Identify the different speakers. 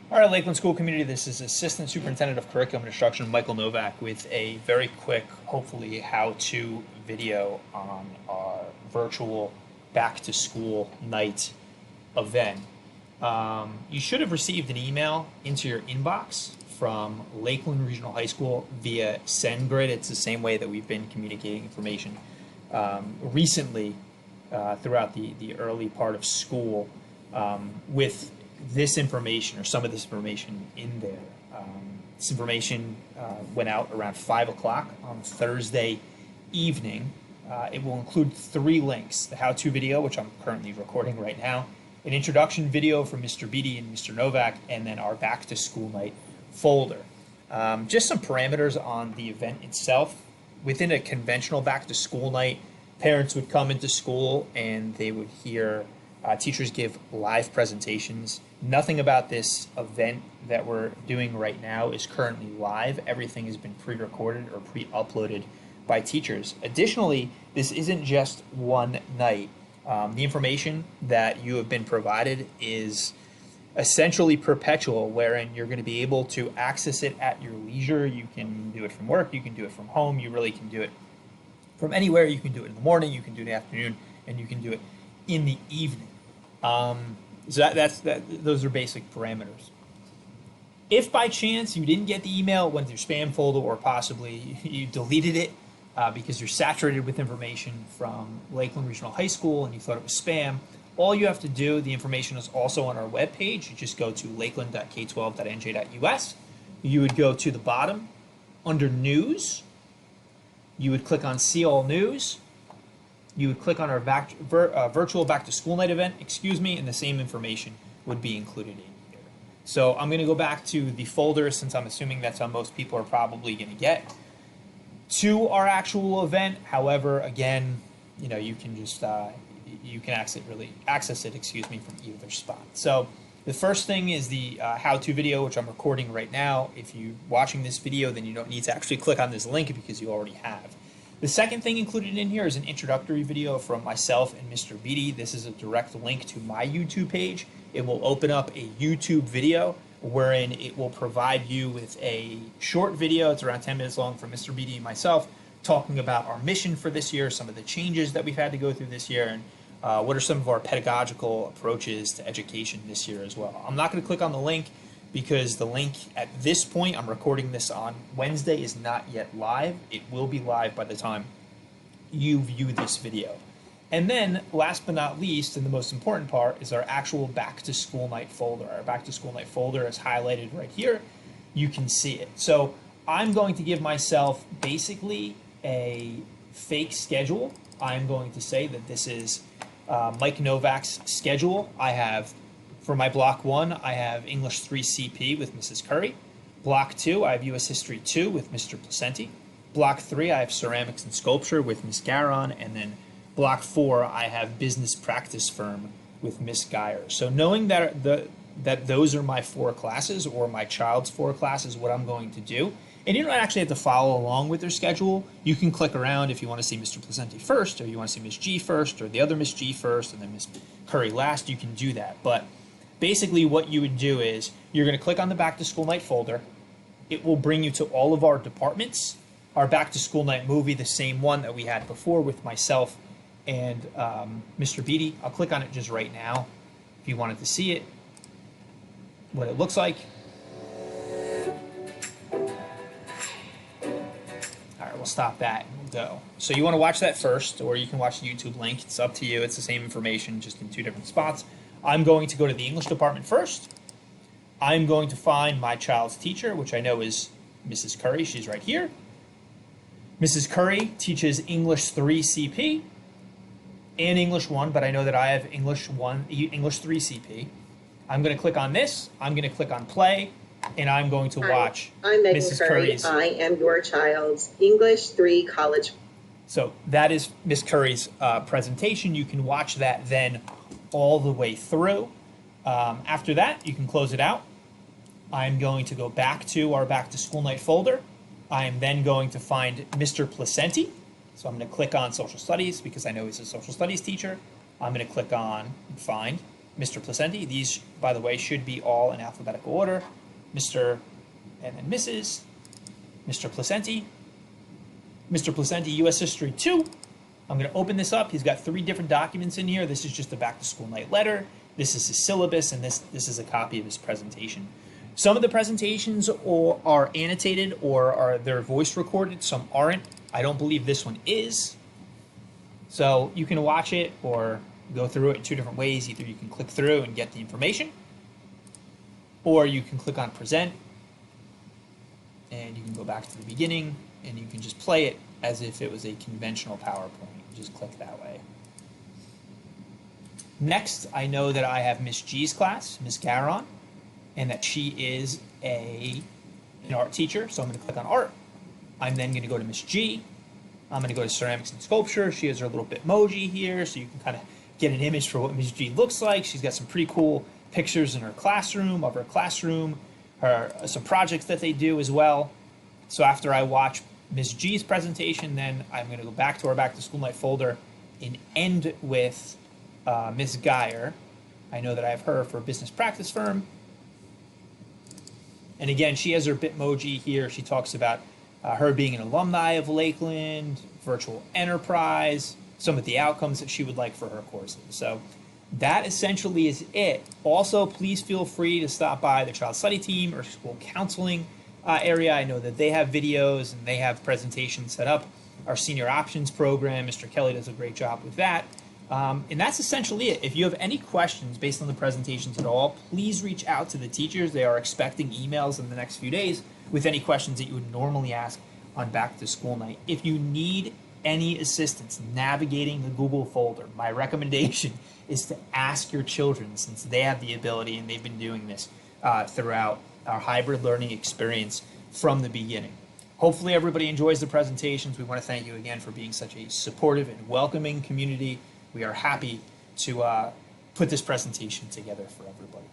Speaker 1: All right, Lakeland School Community, this is Assistant Superintendent of Curriculum and Instruction, Michael Novak, with a very quick, hopefully, how-to video on our virtual back-to-school night event. You should have received an email into your inbox from Lakeland Regional High School via SendGrid. It's the same way that we've been communicating information recently throughout the early part of school with this information or some of this information in there. This information went out around 5 o'clock on Thursday evening. It will include 3 links: the how-to video, which I'm currently recording right now, an introduction video from Mr. Beatty and Mr. Novak, and then our back-to-school night folder. Just some parameters on the event itself. Within a conventional back-to-school night, parents would come into school and they would hear teachers give live presentations. Nothing about this event that we're doing right now is currently live. Everything has been pre-recorded or pre-uploaded by teachers. Additionally, this isn't just one night. The information that you have been provided is essentially perpetual, wherein you're going to be able to access it at your leisure. You can do it from work, you can do it from home, you really can do it from anywhere. You can do it in the morning, you can do it in the afternoon, and you can do it in the evening. So those are basic parameters. If by chance you didn't get the email, it went to your spam folder, or possibly you deleted it because you're saturated with information from Lakeland Regional High School and you thought it was spam, all you have to do, the information is also on our webpage. You just go to lakeland.k12.nj.us. You would go to the bottom under News. You would click on See All News. You would click on our virtual back-to-school night event, and the same information would be included in here. So I'm going to go back to the folder, since I'm assuming that's how most people are probably going to get to our actual event. However, again, you can just you can access it from either spot. So the first thing is the how-to video, which I'm recording right now. If you're watching this video, then you don't need to actually click on this link because you already have. The second thing included in here is an introductory video from myself and Mr. Beatty. This is a direct link to my YouTube page. It will open up a YouTube video wherein it will provide you with a short video. It's around 10 minutes long from Mr. Beatty and myself, talking about our mission for this year, some of the changes that we've had to go through this year, and what are some of our pedagogical approaches to education this year as well. I'm not going to click on the link because the link at this point, I'm recording this on Wednesday, is not yet live. It will be live by the time you view this video. And then, last but not least, and the most important part, is our actual back-to-school night folder. Our back-to-school night folder is highlighted right here. You can see it. So I'm going to give myself basically a fake schedule. I'm going to say that this is Mike Novak's schedule. I have, for my Block 1, I have English 3 CP with Mrs. Curry. Block 2, I have U.S. History 2 with Mr. Placenti. Block 3, I have Ceramics and Sculpture with Ms. Garon. And then Block 4, I have Business Practice Firm with Ms. Geyer. So knowing that those are my 4 classes, or my child's 4 classes, what I'm going to do, and you don't actually have to follow along with their schedule. You can click around if you want to see Mr. Placenti first, or you want to see Ms. G first, or the other Ms. G first, and then Ms. Curry last. You can do that. But basically what you would do is you're going to click on the Back to School Night folder. It will bring you to all of our departments. Our Back to School Night movie, the same one that we had before with myself and Mr. Beatty. I'll click on it just right now if you wanted to see it, what it looks like. All right, we'll stop that and we'll go. So you want to watch that first, or you can watch the YouTube link. It's up to you. It's the same information, just in 2 different spots. I'm going to go to the English department first. I'm going to find my child's teacher, which I know is Mrs. Curry. She's right here. Mrs. Curry teaches English 3 CP and English 1, but I know that I have English 3 CP. I'm going to click on this. I'm going to click on play, and I'm going to watch
Speaker 2: I'm Megan
Speaker 1: Mrs.
Speaker 2: Curry.
Speaker 1: Curry's.
Speaker 2: I am your child's English 3 college.
Speaker 1: So that is Ms. Curry's presentation. You can watch that then all the way through. After that, you can close it out. I'm going to go back to our Back to School Night folder. I am then going to find Mr. Placenti. So I'm going to click on Social Studies because I know he's a Social Studies teacher. I'm going to click on Find. Mr. Placenti. These, by the way, should be all in alphabetical order. Mr. and then Mrs. Mr. Placenti. Mr. Placenti, U.S. History 2. I'm going to open this up. He's got 3 different documents in here. This is just a back-to-school night letter. This is his syllabus, and this is a copy of his presentation. Some of the presentations are annotated or they're voice recorded. Some aren't. I don't believe this one is. So you can watch it or go through it in 2 different ways. Either you can click through and get the information, or you can click on present, and you can go back to the beginning, and you can just play it as if it was a conventional PowerPoint. Just click that way. Next, I know that I have Miss G's class, Miss Garon, and that she is an art teacher, so I'm going to click on art. I'm then going to go to Miss G. I'm going to go to ceramics and sculpture. She has her little Bitmoji here, so you can kind of get an image for what Miss G looks like. She's got some pretty cool pictures in her classroom, some projects that they do as well. So after I watch Miss G's presentation, then I'm going to go back to our Back to School Night folder and end with Miss Geyer. I know that I have her for a business practice firm. And again, she has her Bitmoji here. She talks about her being an alumni of Lakeland, virtual enterprise, some of the outcomes that she would like for her courses. So that essentially is it. Also, please feel free to stop by the child study team or school counseling area. I know that they have videos and they have presentations set up. Our senior options program, Mr. Kelly does a great job with that. And that's essentially it. If you have any questions based on the presentations at all, please reach out to the teachers. They are expecting emails in the next few days with any questions that you would normally ask on Back to School Night. If you need any assistance navigating the Google folder, my recommendation is to ask your children, since they have the ability and they've been doing this throughout our hybrid learning experience from the beginning. Hopefully everybody enjoys the presentations. We want to thank you again for being such a supportive and welcoming community. We are happy to put this presentation together for everybody.